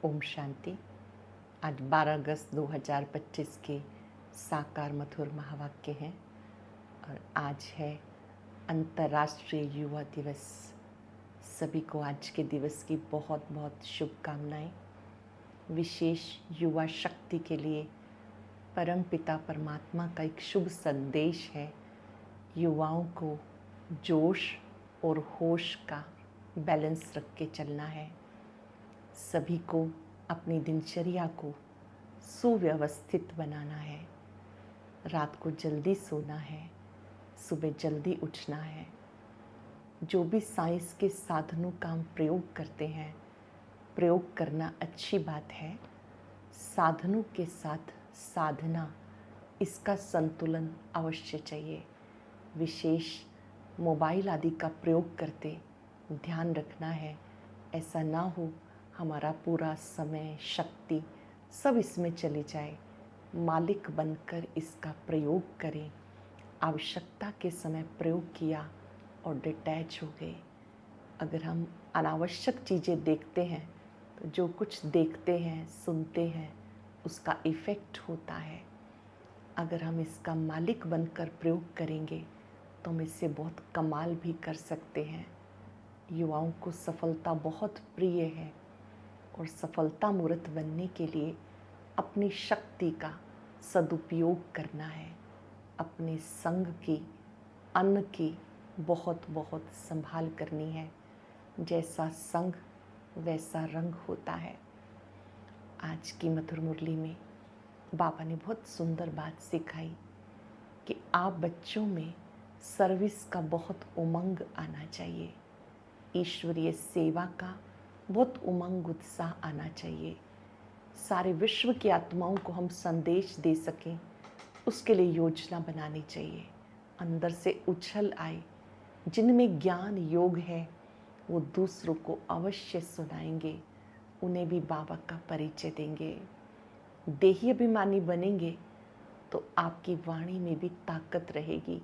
ओम शांति। आज 12 अगस्त 2025 के साकार मधुर महावाक्य हैं और आज है अंतर्राष्ट्रीय युवा दिवस। सभी को आज के दिवस की बहुत बहुत शुभकामनाएं। विशेष युवा शक्ति के लिए परम पिता परमात्मा का एक शुभ संदेश है। युवाओं को जोश और होश का बैलेंस रख के चलना है। सभी को अपनी दिनचर्या को सुव्यवस्थित बनाना है। रात को जल्दी सोना है, सुबह जल्दी उठना है। जो भी साइंस के साधनों का हम प्रयोग करते हैं, प्रयोग करना अच्छी बात है। साधनों के साथ साधना, इसका संतुलन अवश्य चाहिए। विशेष मोबाइल आदि का प्रयोग करते ध्यान रखना है, ऐसा ना हो हमारा पूरा समय शक्ति सब इसमें चले जाए। मालिक बनकर इसका प्रयोग करें। आवश्यकता के समय प्रयोग किया और डिटैच हो गए। अगर हम अनावश्यक चीज़ें देखते हैं तो जो कुछ देखते हैं सुनते हैं उसका इफ़ेक्ट होता है। अगर हम इसका मालिक बनकर प्रयोग करेंगे तो हम इससे बहुत कमाल भी कर सकते हैं। युवाओं को सफलता बहुत प्रिय है और सफलता मूर्त बनने के लिए अपनी शक्ति का सदुपयोग करना है। अपने संग की, अन्न की बहुत बहुत संभाल करनी है। जैसा संग वैसा रंग होता है। आज की मधुर मुरली में बाबा ने बहुत सुंदर बात सिखाई कि आप बच्चों में सर्विस का बहुत उमंग आना चाहिए। ईश्वरीय सेवा का बहुत उमंग उत्साह आना चाहिए। सारे विश्व की आत्माओं को हम संदेश दे सकें, उसके लिए योजना बनानी चाहिए। अंदर से उछल आए। जिनमें ज्ञान योग है वो दूसरों को अवश्य सुनाएंगे, उन्हें भी बाबा का परिचय देंगे। देही अभिमानी बनेंगे तो आपकी वाणी में भी ताकत रहेगी।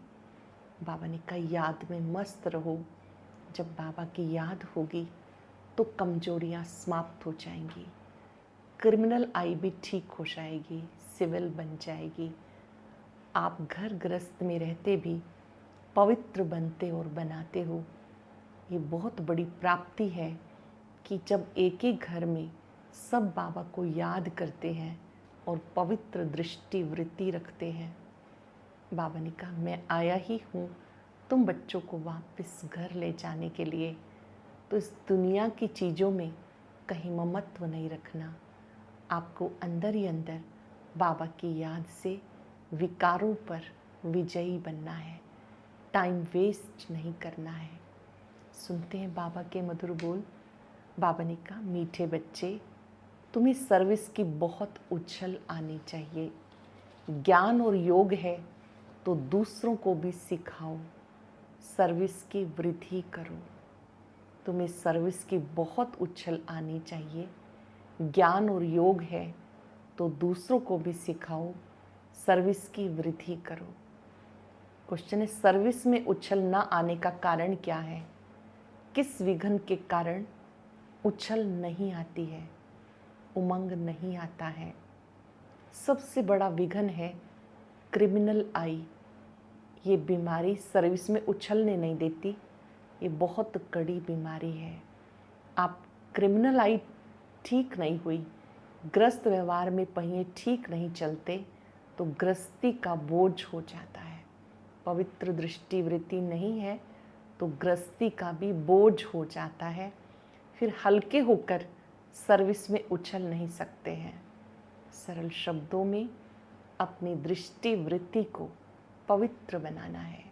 बाबा ने कहा याद में मस्त रहो। जब बाबा की याद होगी तो कमजोरियां समाप्त हो जाएंगी। क्रिमिनल आई भी ठीक हो जाएगी, सिविल बन जाएगी। आप घर गृहस्थ में रहते भी पवित्र बनते और बनाते हो। ये बहुत बड़ी प्राप्ति है कि जब एक ही घर में सब बाबा को याद करते हैं और पवित्र दृष्टि वृत्ति रखते हैं। बाबा ने कहा मैं आया ही हूँ तुम बच्चों को वापस घर ले जाने के लिए। तो इस दुनिया की चीज़ों में कहीं ममत्व नहीं रखना। आपको अंदर ही अंदर बाबा की याद से विकारों पर विजयी बनना है। टाइम वेस्ट नहीं करना है। सुनते हैं बाबा के मधुर बोल। बाबा ने कहा मीठे बच्चे, तुम्हें सर्विस की बहुत उछल आनी चाहिए। ज्ञान और योग है तो दूसरों को भी सिखाओ। सर्विस की वृद्धि करो। तुम्हें सर्विस की बहुत उछल आनी चाहिए। ज्ञान और योग है तो दूसरों को भी सिखाओ। सर्विस की वृद्धि करो। क्वेश्चन है सर्विस में उछल ना आने का कारण क्या है? किस विघ्न के कारण उछल नहीं आती है, उमंग नहीं आता है? सबसे बड़ा विघ्न है क्रिमिनल आई। ये बीमारी सर्विस में उछलने नहीं देती। ये बहुत कड़ी बीमारी है। आप क्रिमिनल आई ठीक नहीं हुई, ग्रस्त व्यवहार में पहिए ठीक नहीं चलते तो गृहस्थी का बोझ हो जाता है। पवित्र दृष्टि वृत्ति नहीं है तो गृहस्थी का भी बोझ हो जाता है। फिर हल्के होकर सर्विस में उछल नहीं सकते हैं। सरल शब्दों में अपनी दृष्टि वृत्ति को पवित्र बनाना है।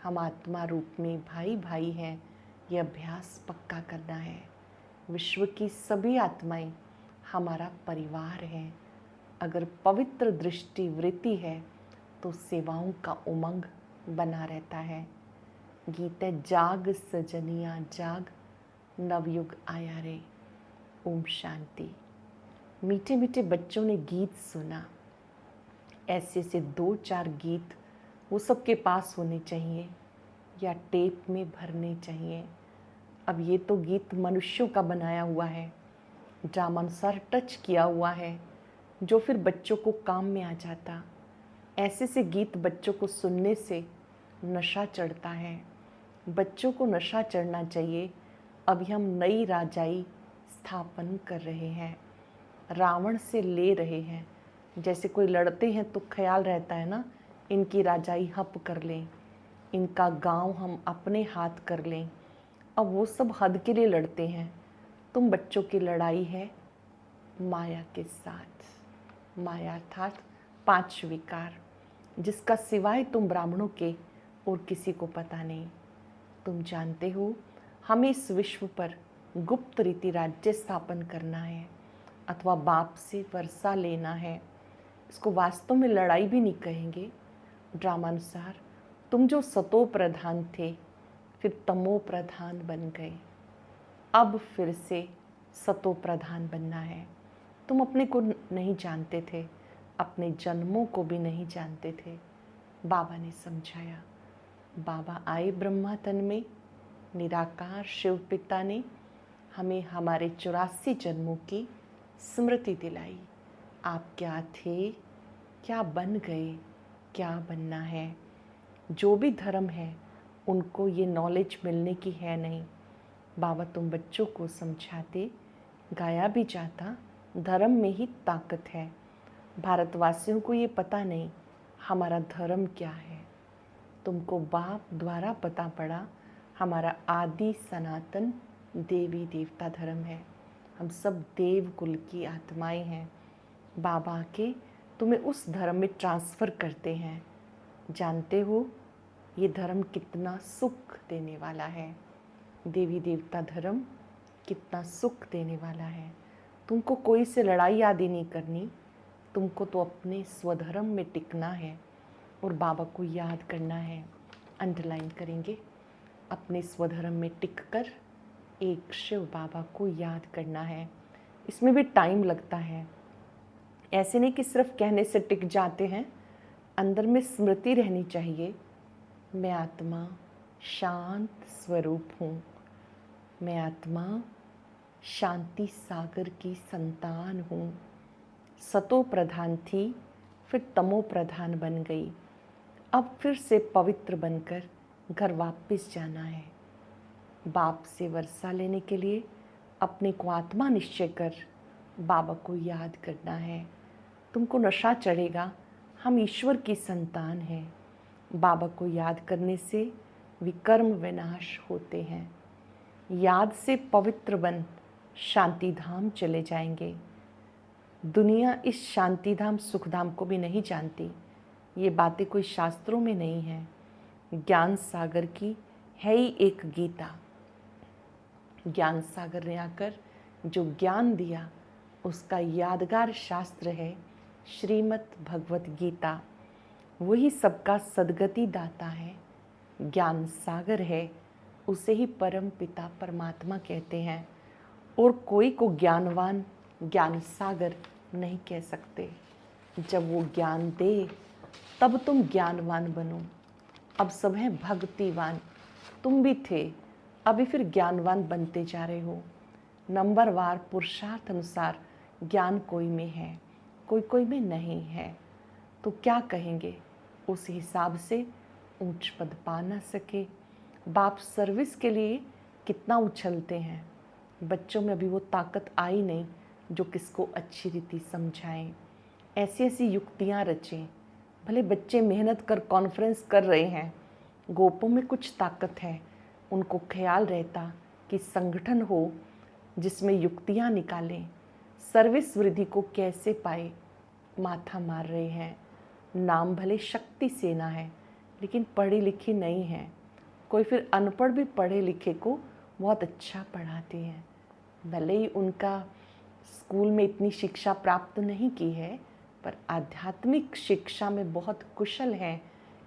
हम आत्मा रूप में भाई भाई हैं, ये अभ्यास पक्का करना है। विश्व की सभी आत्माएं हमारा परिवार है। अगर पवित्र दृष्टि वृत्ति है तो सेवाओं का उमंग बना रहता है। गीत है जाग सजनिया जाग, नवयुग आया रे। ओम शांति। मीठे मीठे बच्चों ने गीत सुना। ऐसे से 2-4 गीत वो सबके पास होने चाहिए या टेप में भरने चाहिए। अब ये तो गीत मनुष्यों का बनाया हुआ है। ड्रामानुसार टच किया हुआ है, जो फिर बच्चों को काम में आ जाता। ऐसे से गीत बच्चों को सुनने से नशा चढ़ता है। बच्चों को नशा चढ़ना चाहिए। अभी हम नई राजाई स्थापन कर रहे हैं, रावण से ले रहे हैं। जैसे कोई लड़ते हैं तो ख्याल रहता है ना, इनकी राजाई हप कर लें, इनका गांव हम अपने हाथ कर लें। अब वो सब हद के लिए लड़ते हैं। तुम बच्चों की लड़ाई है माया के साथ। माया अर्थात 5 विकार, जिसका सिवाय तुम ब्राह्मणों के और किसी को पता नहीं। तुम जानते हो हमें इस विश्व पर गुप्त रीति राज्य स्थापन करना है अथवा बाप से वर्षा लेना है। इसको वास्तव में लड़ाई भी नहीं कहेंगे। ड्रामानुसार तुम जो सतो प्रधान थे फिर तमो प्रधान बन गए। अब फिर से सतो प्रधान बनना है। तुम अपने को नहीं जानते थे, अपने जन्मों को भी नहीं जानते थे। बाबा ने समझाया। बाबा आए ब्रह्मा तन में, निराकार शिव पिता ने हमें हमारे 84 जन्मों की स्मृति दिलाई। आप क्या थे, क्या बन गए, क्या बनना है। जो भी धर्म है उनको ये नॉलेज मिलने की है नहीं। बाबा तुम बच्चों को समझाते, गाया भी जाता, धर्म में ही ताकत है। भारतवासियों को ये पता नहीं हमारा धर्म क्या है। तुमको बाप द्वारा पता पड़ा हमारा आदि सनातन देवी देवता धर्म है। हम सब देव कुल की आत्माएं हैं। बाबा के तुम्हें उस धर्म में ट्रांसफ़र करते हैं। जानते हो ये धर्म कितना सुख देने वाला है। देवी देवता धर्म कितना सुख देने वाला है। तुमको कोई से लड़ाई आदि नहीं करनी। तुमको तो अपने स्वधर्म में टिकना है और बाबा को याद करना है। अंडरलाइन करेंगे, अपने स्वधर्म में टिककर एक शिव बाबा को याद करना है। इसमें भी टाइम लगता है। ऐसे नहीं कि सिर्फ कहने से टिक जाते हैं। अंदर में स्मृति रहनी चाहिए। मैं आत्मा शांत स्वरूप हूँ। मैं आत्मा शांति सागर की संतान हूँ। सतो प्रधान थी, फिर तमो प्रधान बन गई। अब फिर से पवित्र बनकर घर वापस जाना है। बाप से वर्षा लेने के लिए अपने को आत्मा निश्चय कर बाबा को याद करना है। तुमको नशा चढ़ेगा, हम ईश्वर की संतान हैं। बाबा को याद करने से विकर्म विनाश होते हैं। याद से पवित्र बन शांति धाम चले जाएंगे। दुनिया इस शांति धाम सुखधाम को भी नहीं जानती। ये बातें कोई शास्त्रों में नहीं हैं। ज्ञान सागर की है ही एक गीता। ज्ञान सागर ने आकर जो ज्ञान दिया उसका यादगार शास्त्र है श्रीमद् भगवत गीता। वही सबका सद्गति दाता है, ज्ञान सागर है। उसे ही परम पिता परमात्मा कहते हैं। और कोई को ज्ञानवान ज्ञान सागर नहीं कह सकते। जब वो ज्ञान दे तब तुम ज्ञानवान बनो। अब सब हैं भक्तिवान। तुम भी थे, अभी फिर ज्ञानवान बनते जा रहे हो। नंबरवार पुरुषार्थ अनुसार ज्ञान कोई में है, कोई कोई में नहीं है। तो क्या कहेंगे, उस हिसाब से ऊंच पद पा ना सके। बाप सर्विस के लिए कितना उछलते हैं। बच्चों में अभी वो ताकत आई नहीं जो किसको अच्छी रीति समझाएं। ऐसी ऐसी युक्तियाँ रचें। भले बच्चे मेहनत कर कॉन्फ्रेंस कर रहे हैं, गोपों में कुछ ताकत है। उनको ख्याल रहता कि संगठन हो जिसमें युक्तियाँ निकालें, सर्विस वृद्धि को कैसे पाए। माथा मार रहे हैं। नाम भले शक्ति सेना है लेकिन पढ़ी लिखी नहीं है। कोई फिर अनपढ़ भी पढ़े लिखे को बहुत अच्छा पढ़ाते हैं। भले ही उनका स्कूल में इतनी शिक्षा प्राप्त नहीं की है पर आध्यात्मिक शिक्षा में बहुत कुशल हैं।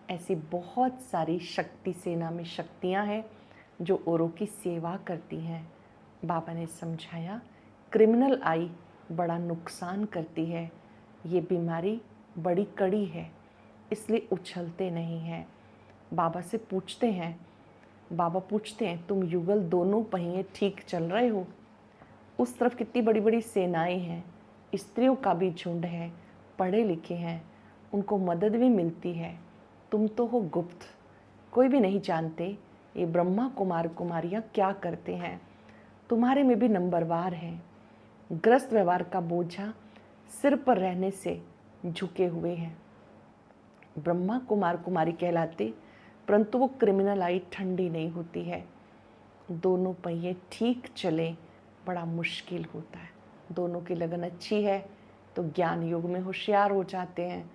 ऐसी बहुत सारी शक्ति सेना में शक्तियाँ हैं जो औरों की सेवा करती हैं। बाबा ने समझाया क्रिमिनल आई बड़ा नुकसान करती है। ये बीमारी बड़ी कड़ी है, इसलिए उछलते नहीं हैं। बाबा से पूछते हैं, बाबा पूछते हैं तुम युगल दोनों पहिए ठीक चल रहे हो। उस तरफ कितनी बड़ी बड़ी सेनाएं हैं, स्त्रियों का भी झुंड है, पढ़े लिखे हैं, उनको मदद भी मिलती है। तुम तो हो गुप्त, कोई भी नहीं जानते ये ब्रह्मा कुमार कुमारियाँ क्या करते हैं। तुम्हारे में भी नंबरवार है। ग्रस्त व्यवहार का बोझा सिर पर रहने से झुके हुए हैं। ब्रह्मा कुमार कुमारी कहलाते, परंतु वो क्रिमिनल आई ठंडी नहीं होती है। दोनों पहिए ठीक चले बड़ा मुश्किल होता है। दोनों की लगन अच्छी है तो ज्ञान योग में होशियार हो जाते हैं।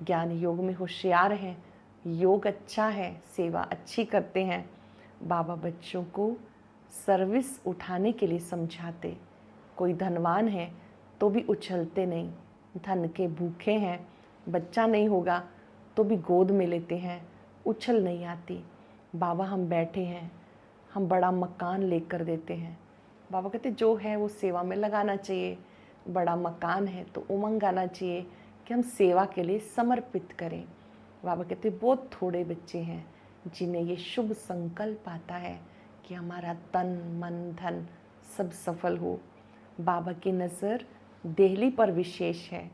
ज्ञान योग में होशियार हैं, योग अच्छा है, सेवा अच्छी करते हैं। बाबा बच्चों को सर्विस उठाने के लिए समझाते। कोई धनवान है तो भी उछलते नहीं, धन के भूखे हैं, बच्चा नहीं होगा तो भी गोद में लेते हैं, उछल नहीं आती। बाबा हम बैठे हैं, हम बड़ा मकान लेकर देते हैं। बाबा कहते जो है वो सेवा में लगाना चाहिए। बड़ा मकान है तो उमंग आना चाहिए कि हम सेवा के लिए समर्पित करें। बाबा कहते बहुत थोड़े बच्चे हैं जिन्हें ये शुभ संकल्प आता है कि हमारा तन मन धन सब सफल हो। बाबा की नज़र दिल्ली पर विशेष है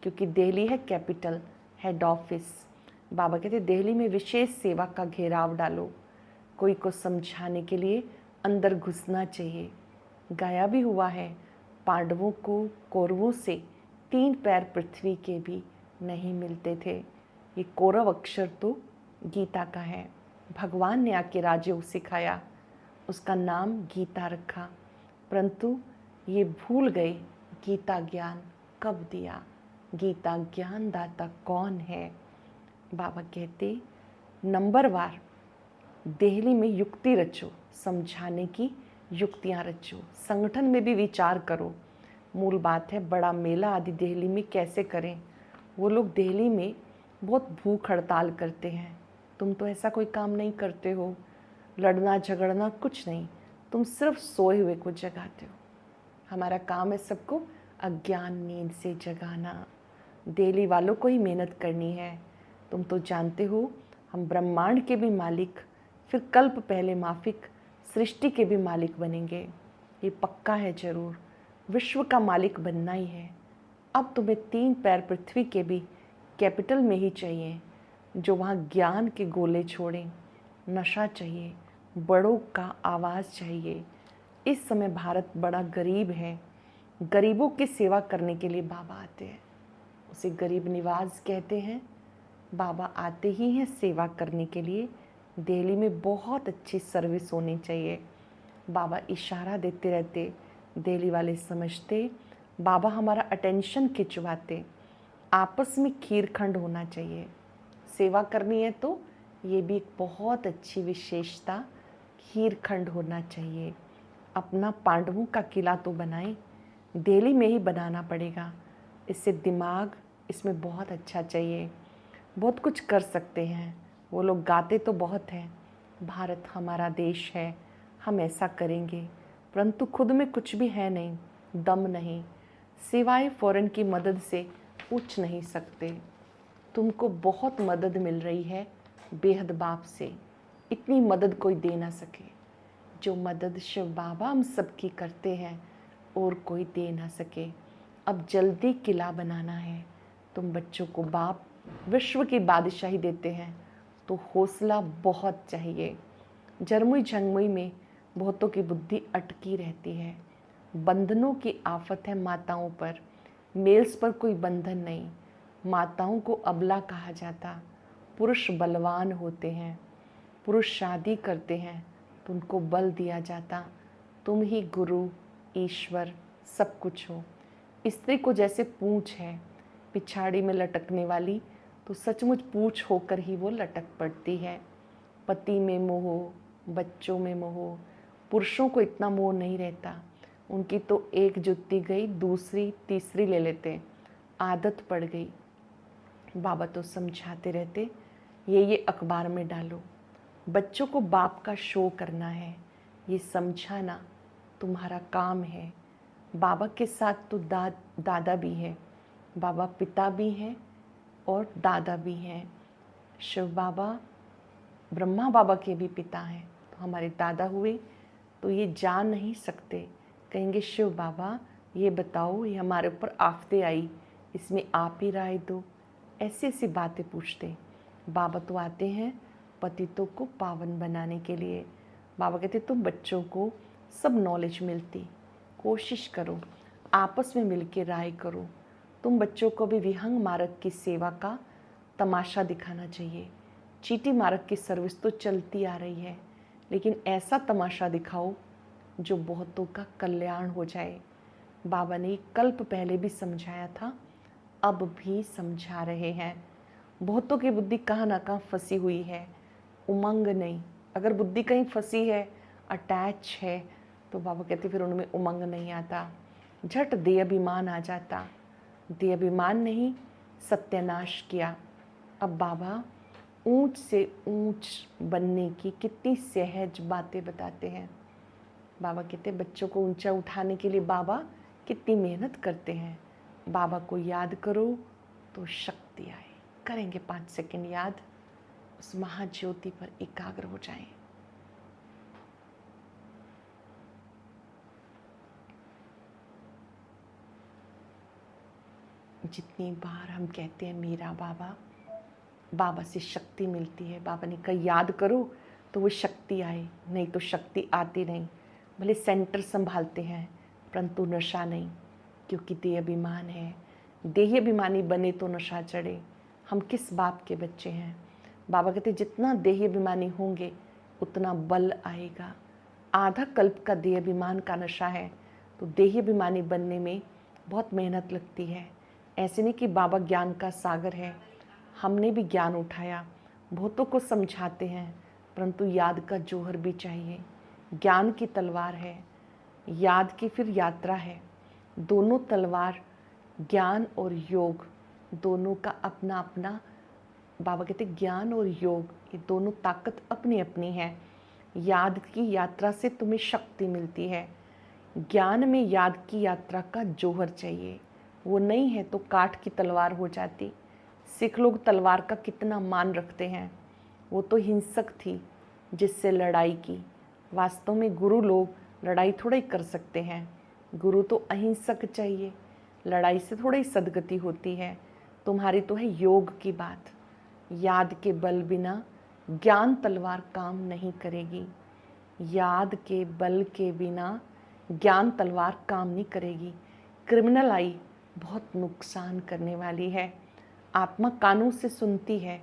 क्योंकि दिल्ली है कैपिटल, हेड ऑफिस। बाबा कहते दिल्ली में विशेष सेवा का घेराव डालो। कोई को समझाने के लिए अंदर घुसना चाहिए। गाया भी हुआ है, पांडवों को कौरवों से 3 पैर पृथ्वी के भी नहीं मिलते थे। ये कौरव अक्षर तो गीता का है। भगवान ने आके राजयोग सिखाया, उसका नाम गीता रखा, परंतु ये भूल गए गीता ज्ञान कब दिया, गीता ज्ञान दाता कौन है। बाबा कहते नंबरवार दिल्ली में युक्ति रचो, समझाने की युक्तियाँ रचो, संगठन में भी विचार करो। मूल बात है बड़ा मेला आदि दिल्ली में कैसे करें। वो लोग दिल्ली में बहुत भूख हड़ताल करते हैं, तुम तो ऐसा कोई काम नहीं करते हो। लड़ना झगड़ना कुछ नहीं, तुम सिर्फ सोए हुए को जगाते हो। हमारा काम है सबको अज्ञान नींद से जगाना। दिल्ली वालों को ही मेहनत करनी है। तुम तो जानते हो हम ब्रह्मांड के भी मालिक, फिर कल्प पहले माफिक सृष्टि के भी मालिक बनेंगे। ये पक्का है जरूर, विश्व का मालिक बनना ही है। अब तुम्हें 3 पैर पृथ्वी के भी कैपिटल में ही चाहिए, जो वहाँ ज्ञान के गोले छोड़ें। नशा चाहिए, बड़ों का आवाज़ चाहिए। इस समय भारत बड़ा गरीब है, गरीबों की सेवा करने के लिए बाबा आते हैं, उसे गरीब निवाज कहते हैं। बाबा आते ही हैं सेवा करने के लिए। दिल्ली में बहुत अच्छी सर्विस होनी चाहिए। बाबा इशारा देते रहते, दिल्ली वाले समझते, बाबा हमारा अटेंशन खिंचवाते। आपस में खीरखंड होना चाहिए। सेवा करनी है तो ये भी एक बहुत अच्छी विशेषता, खीरखंड होना चाहिए। अपना पांडवों का किला तो बनाएं, दिल्ली में ही बनाना पड़ेगा। इससे दिमाग इसमें बहुत अच्छा चाहिए, बहुत कुछ कर सकते हैं। वो लोग गाते तो बहुत हैं, भारत हमारा देश है, हम ऐसा करेंगे, परंतु खुद में कुछ भी है नहीं, दम नहीं, सिवाय फौरन की मदद से उठ नहीं सकते। तुमको बहुत मदद मिल रही है बेहद बाप से, इतनी मदद कोई दे ना सके जो मदद शिव बाबा हम सबकी करते हैं और कोई दे ना सके। अब जल्दी किला बनाना है। तुम बच्चों को बाप विश्व की बादशाही देते हैं तो हौसला बहुत चाहिए। जरमुई झंगमुई में बहुतों की बुद्धि अटकी रहती है। बंधनों की आफत है माताओं पर, मेल्स पर कोई बंधन नहीं। माताओं को अबला कहा जाता, पुरुष बलवान होते हैं। पुरुष शादी करते हैं तो उनको बल दिया जाता, तुम ही गुरु ईश्वर सब कुछ हो। स्त्री को जैसे पूंछ है पिछाड़ी में लटकने वाली, तो सचमुच पूंछ होकर ही वो लटक पड़ती है। पति में मोह, बच्चों में मोह, पुरुषों को इतना मोह नहीं रहता। उनकी तो एक जुत्ती गई दूसरी तीसरी ले लेते, आदत पड़ गई। बाबा तो समझाते रहते, ये अखबार में डालो। बच्चों को बाप का शो करना है, ये समझाना तुम्हारा काम है। बाबा के साथ तो दादा भी है, बाबा पिता भी हैं और दादा भी हैं। शिव बाबा ब्रह्मा बाबा के भी पिता हैं, तो हमारे दादा हुए। तो ये जान नहीं सकते कहेंगे शिव बाबा ये बताओ, ये हमारे ऊपर आफतें आई, इसमें आप ही राय दो। ऐसी ऐसी बातें पूछते। बाबा तो आते हैं पतितों को पावन बनाने के लिए। बाबा कहते तुम बच्चों को सब नॉलेज मिलती, कोशिश करो, आपस में मिलके राय करो। तुम बच्चों को भी विहंग मार्ग की सेवा का तमाशा दिखाना चाहिए। चीटी मार्ग की सर्विस तो चलती आ रही है, लेकिन ऐसा तमाशा दिखाओ जो बहुतों का कल्याण हो जाए। बाबा ने कल्प पहले भी समझाया था, अब भी समझा रहे हैं। बहुतों की बुद्धि कहाँ ना कहाँ फंसी हुई है, उमंग नहीं। अगर बुद्धि कहीं फंसी है, अटैच है, तो बाबा कहते फिर उनमें उमंग नहीं आता, झट देह अभिमान आ जाता। देह अभिमान नहीं, सत्यानाश किया। अब बाबा ऊंच से ऊंच बनने की कितनी सहज बातें बताते हैं। बाबा कहते हैं बच्चों को ऊंचा उठाने के लिए बाबा कितनी मेहनत करते हैं। बाबा को याद करो तो शक्ति आए। करेंगे 5 सेकंड याद, उस महाज्योति पर एकाग्र हो जाएं। जितनी बार हम कहते हैं मेरा बाबा, बाबा से शक्ति मिलती है। बाबा ने कहा याद करो तो वो शक्ति आए, नहीं तो शक्ति आती नहीं। भले सेंटर संभालते हैं परंतु नशा नहीं, क्योंकि देह अभिमान है। देह अभिमानी बने तो नशा चढ़े। हम किस बाप के बच्चे हैं? बाबा कहते जितना देह अभिमानी होंगे उतना बल आएगा। आधा कल्प का देह अभिमान का नशा है, तो देह अभिमानी बनने में बहुत मेहनत लगती है। ऐसे नहीं कि बाबा ज्ञान का सागर है, हमने भी ज्ञान उठाया, बहुतों को समझाते हैं, परंतु याद का जौहर भी चाहिए। ज्ञान की तलवार है, याद की फिर यात्रा है। दोनों तलवार, ज्ञान और योग, दोनों का अपना अपना, बाबा कहते ज्ञान और योग ये दोनों ताकत अपनी अपनी है। याद की यात्रा से तुम्हें शक्ति मिलती है। ज्ञान में याद की यात्रा का जौहर चाहिए, वो नहीं है तो काठ की तलवार हो जाती। सिख लोग तलवार का कितना मान रखते हैं, वो तो हिंसक थी जिससे लड़ाई की। वास्तव में गुरु लोग लड़ाई थोड़ा ही कर सकते हैं, गुरु तो अहिंसक चाहिए। लड़ाई से थोड़ी सदगति होती है। तुम्हारी तो है योग की बात। याद के बल बिना ज्ञान तलवार काम नहीं करेगी। याद के बल के बिना ज्ञान तलवार काम नहीं करेगी। क्रिमिनल आई बहुत नुकसान करने वाली है। आत्मा कानों से सुनती है।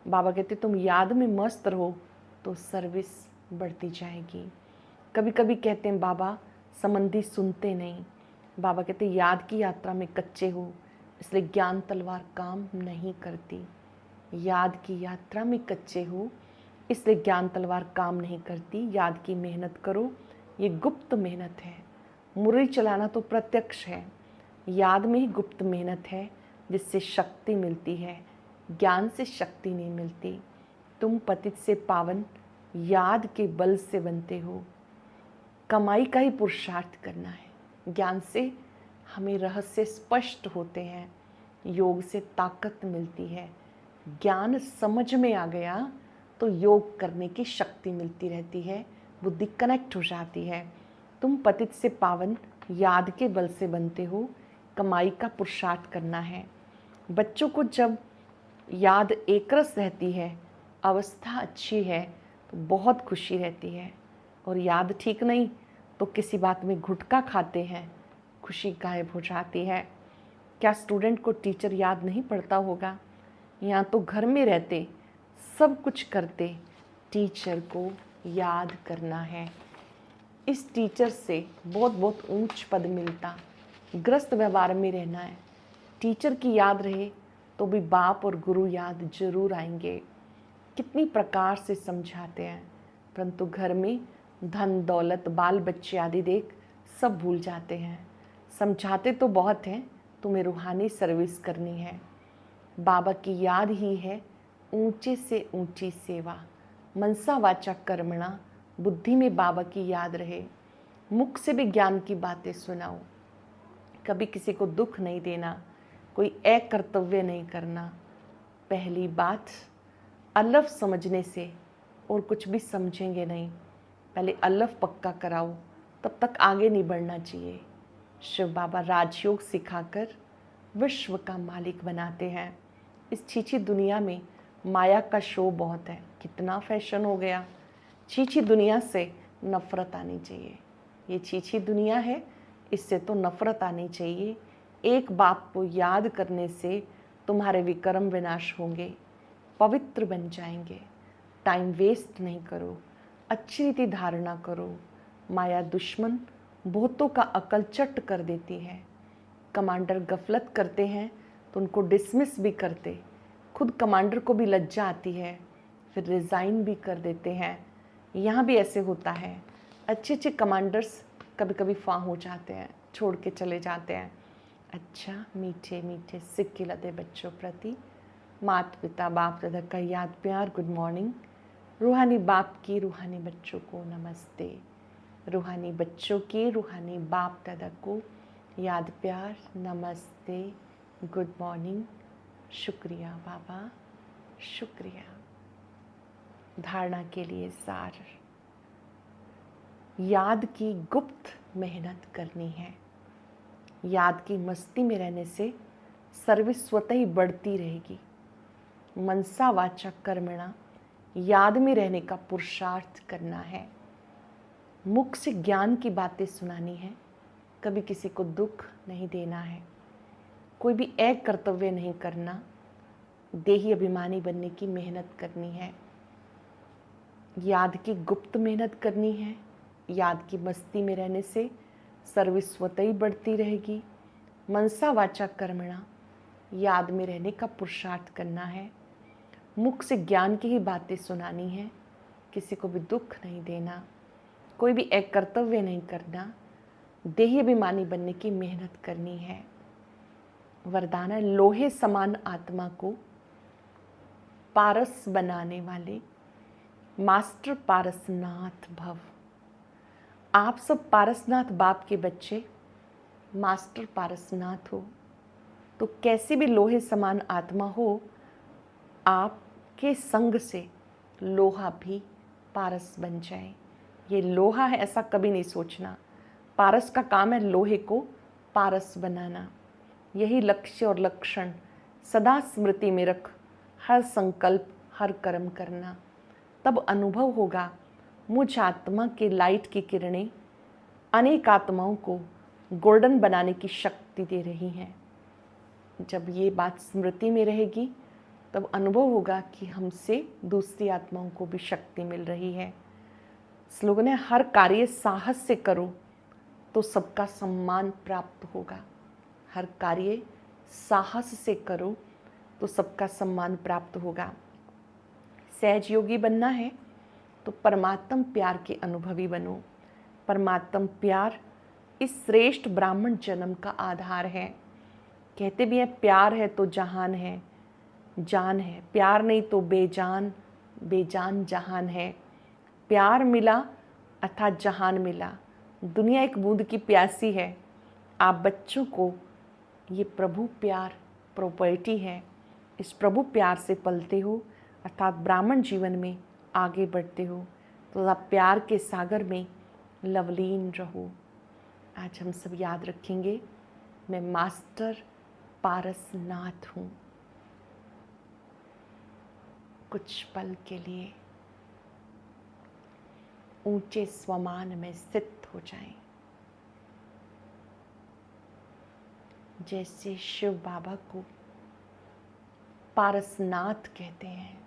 बाबा कहते तुम याद में मस्त रहो तो सर्विस बढ़ती जाएगी। कभी कभी कहते हैं बाबा संबंधी सुनते नहीं। बाबा कहते याद की यात्रा में कच्चे हो, इसलिए ज्ञान तलवार काम नहीं करती। याद की यात्रा में कच्चे हो, इसलिए ज्ञान तलवार काम नहीं करती। याद की मेहनत करो, ये गुप्त मेहनत है। मुरली चलाना तो प्रत्यक्ष है, याद में ही गुप्त मेहनत है जिससे शक्ति मिलती है। ज्ञान से शक्ति नहीं मिलती। तुम पतित से पावन याद के बल से बनते हो। कमाई का ही पुरुषार्थ करना है। ज्ञान से हमें रहस्य स्पष्ट होते हैं, योग से ताकत मिलती है। ज्ञान समझ में आ गया तो योग करने की शक्ति मिलती रहती है, बुद्धि कनेक्ट हो जाती है। तुम पतित से पावन याद के बल से बनते हो। कमाई का पुरुषार्थ करना है। बच्चों को जब याद एकरस रहती है, अवस्था अच्छी है, तो बहुत खुशी रहती है। और याद ठीक नहीं तो किसी बात में घुटका खाते हैं, खुशी गायब हो जाती है। क्या स्टूडेंट को टीचर याद नहीं पड़ता होगा? यहाँ तो घर में रहते सब कुछ करते, टीचर को याद करना है। इस टीचर से बहुत बहुत ऊंच पद मिलता। ग्रस्त व्यवहार में रहना है। टीचर की याद रहे तो भी बाप और गुरु याद जरूर आएंगे। कितनी प्रकार से समझाते हैं, परंतु घर में धन दौलत बाल बच्चे आदि देख सब भूल जाते हैं। समझाते तो बहुत हैं, तुम्हें रूहानी सर्विस करनी है। बाबा की याद ही है ऊंचे से ऊंची सेवा। मनसा वाचा कर्मणा, बुद्धि में बाबा की याद रहे। मुख से भी ज्ञान की बातें सुनाओ। कभी किसी को दुख नहीं देना, कोई अकर्तव्य नहीं करना। पहली बात, अलफ समझने से और कुछ भी समझेंगे नहीं। पहले अलफ पक्का कराओ, तब तक आगे नहीं बढ़ना चाहिए। शिव बाबा राजयोग सिखाकर विश्व का मालिक बनाते हैं। इस छीछी दुनिया में माया का शो बहुत है, कितना फैशन हो गया। छीछी दुनिया से नफरत आनी चाहिए। ये छीछी दुनिया है, इससे तो नफरत आनी चाहिए। एक बाप को याद करने से तुम्हारे विक्रम विनाश होंगे, पवित्र बन जाएंगे। टाइम वेस्ट नहीं करो, अच्छी रीति धारणा करो। माया दुश्मन बहुतों का अकल चट कर देती है। कमांडर गफलत करते हैं तो उनको डिसमिस भी करते, खुद कमांडर को भी लज्जा आती है, फिर रिज़ाइन भी कर देते हैं। यहाँ भी ऐसे होता है। अच्छे अच्छे कमांडर्स कभी कभी फां हो जाते हैं, छोड़ के चले जाते हैं। अच्छा, मीठे मीठे सिक्के लदे बच्चों प्रति माता पिता बाप दादा का याद प्यार गुड मॉर्निंग। रूहानी बाप की रूहानी बच्चों को नमस्ते। रूहानी बच्चों की रूहानी बाप दादा को याद प्यार नमस्ते, गुड मॉर्निंग, शुक्रिया बाबा, शुक्रिया। धारणा के लिए सार, याद की गुप्त मेहनत करनी है। याद की मस्ती में रहने से सर्विस स्वतः ही बढ़ती रहेगी। मनसा वाचा कर्मणा, याद में रहने का पुरुषार्थ करना है। मुख से ज्ञान की बातें सुनानी है, कभी किसी को दुख नहीं देना है। कोई भी एक कर्तव्य नहीं करना, देही अभिमानी बनने की मेहनत करनी है। याद की गुप्त मेहनत करनी है। याद की मस्ती में रहने से सर्विस स्वतः ही बढ़ती रहेगी। मनसा वाचा कर्मणा, याद में रहने का पुरुषार्थ करना है। मुख से ज्ञान की ही बातें सुनानी है, किसी को भी दुख नहीं देना। कोई भी एक कर्तव्य नहीं करना, देही अभिमानी बनने की मेहनत करनी है। वरदान है, लोहे समान आत्मा को पारस बनाने वाले मास्टर पारसनाथ भव। आप सब पारसनाथ बाप के बच्चे मास्टर पारसनाथ हो, तो कैसी भी लोहे समान आत्मा हो, आपके संग से लोहा भी पारस बन जाए। ये लोहा है ऐसा कभी नहीं सोचना। पारस का काम है लोहे को पारस बनाना। यही लक्ष्य और लक्षण सदा स्मृति में रख हर संकल्प हर कर्म करना। तब अनुभव होगा, मुझ आत्मा के लाइट की किरणें अनेक आत्माओं को गोल्डन बनाने की शक्ति दे रही हैं। जब ये बात स्मृति में रहेगी तब अनुभव होगा कि हमसे दूसरी आत्माओं को भी शक्ति मिल रही है। स्लोगन है, हर कार्य साहस से करो तो सबका सम्मान प्राप्त होगा। हर कार्य साहस से करो तो सबका सम्मान प्राप्त होगा। सहज योगी बनना है तो परमात्म प्यार के अनुभवी बनो। परमात्म प्यार इस श्रेष्ठ ब्राह्मण जन्म का आधार है। कहते भी हैं, प्यार है तो जहान है, जान है। प्यार नहीं तो बेजान, बेजान जहान है। प्यार मिला अर्थात जहान मिला। दुनिया एक बूंद की प्यासी है। आप बच्चों को ये प्रभु प्यार प्रॉपर्टी है। इस प्रभु प्यार से पलते हो अर्थात ब्राह्मण जीवन में आगे बढ़ते हो, तो आप प्यार के सागर में लवलीन रहो। आज हम सब याद रखेंगे, मैं मास्टर पारसनाथ हूँ। कुछ पल के लिए ऊंचे स्वमान में स्थित हो जाएं। जैसे शिव बाबा को पारसनाथ कहते हैं,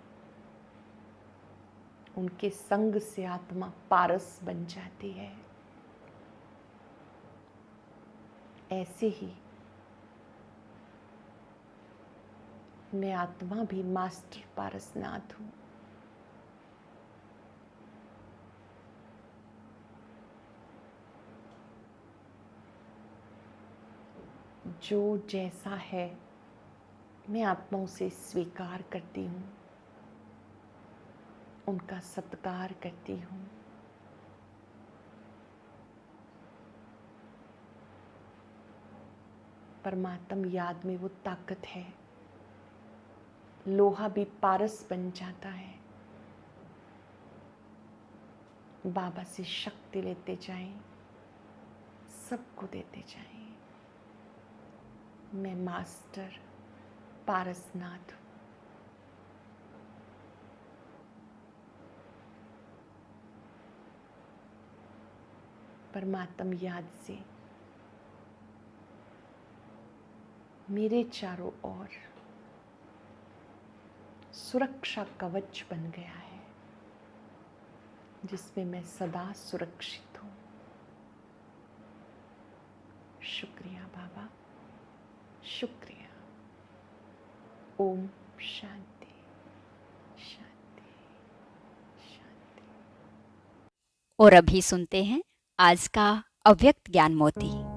उनके संग से आत्मा पारस बन जाती है। ऐसे ही मैं आत्मा भी मास्टर पारसनाथ हूँ। जो जैसा है मैं आत्माओं से स्वीकार करती हूँ, उनका सत्कार करती हूँ। परमात्म याद में वो ताकत है, लोहा भी पारस बन जाता है। बाबा से शक्ति लेते जाएं, सबको देते जाइए। मैं मास्टर पारसनाथ हूँ। परमात्म याद से मेरे चारों ओर सुरक्षा कवच बन गया है, जिसमें मैं सदा सुरक्षित हूँ। शुक्रिया बाबा, शुक्रिया। ओम शांति शांति शांति। और अभी सुनते हैं आज का अव्यक्त ज्ञान मोती।